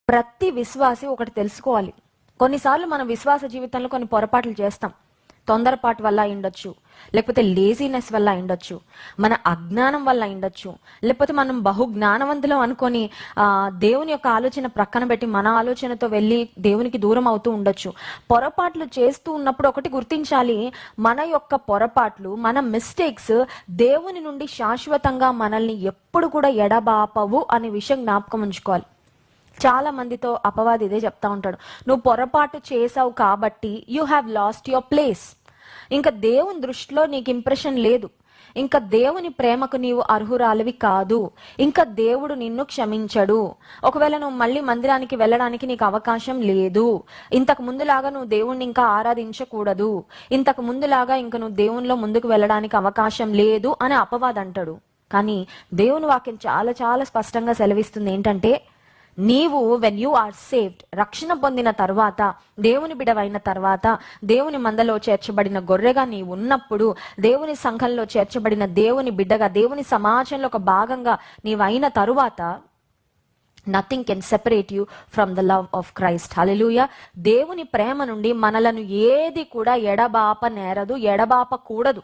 ప్రతి విశ్వాసి ఒకటి తెలుసుకోవాలి. కొన్నిసార్లు మన విశ్వాస జీవితంలో కొన్ని పొరపాట్లు చేస్తాం. తొందరపాటు వల్ల ఉండొచ్చు, లేకపోతే లేజినెస్ వల్ల ఉండొచ్చు, మన అజ్ఞానం వల్ల ఉండొచ్చు, లేకపోతే మనం బహు జ్ఞానవంతులం అనుకొని దేవుని యొక్క ఆలోచన ప్రక్కన పెట్టి మన ఆలోచనతో వెళ్ళి దేవునికి దూరం అవుతూ ఉండొచ్చు. పొరపాట్లు చేస్తూ ఉన్నప్పుడు ఒకటి గుర్తించాలి, మన యొక్క పొరపాట్లు, మన మిస్టేక్స్ దేవుని నుండి శాశ్వతంగా మనల్ని ఎప్పుడు కూడా ఎడబాపవు అనే విషయం జ్ఞాపకం ఉంచుకోవాలి. చాలా మందితో అపవాది ఇదే చెప్తా ఉంటాడు, నువ్వు పొరపాటు చేసావు కాబట్టి you have lost your place. ఇంకా దేవుని దృష్టిలో నీకు ఇంప్రెషన్ లేదు, ఇంకా దేవుని ప్రేమకు నీవు అర్హురాలివి కాదు, ఇంకా దేవుడు నిన్ను క్షమించడు, ఒకవేళ నువ్వు మళ్ళీ మందిరానికి వెళ్ళడానికి నీకు అవకాశం లేదు, ఇంతకు ముందులాగా నువ్వు దేవుణ్ణి ఇంకా ఆరాధించకూడదు, ఇంతకు ముందులాగా ఇంకా నువ్వు దేవునిలో ముందుకు వెళ్ళడానికి అవకాశం లేదు అని అపవాది అంటాడు. కానీ దేవుని వాక్యం చాలా చాలా స్పష్టంగా సెలవిస్తుంది ఏంటంటే, నీవు వెన్ యూ ఆర్ సేవ్డ్, రక్షణ పొందిన తర్వాత, దేవుని బిడవైన తర్వాత, దేవుని మందలో చేర్చబడిన గొర్రెగా నీవు ఉన్నప్పుడు, దేవుని సంఘంలో చేర్చబడిన దేవుని బిడ్డగా, దేవుని సమాజంలో ఒక భాగంగా నీవు అయిన తరువాత, nothing can separate you from the love of Christ. Hallelujah. దేవుని ప్రేమ నుండి మనలను ఏది కూడా ఎడబాప నేరదు, ఎడబాపకూడదు.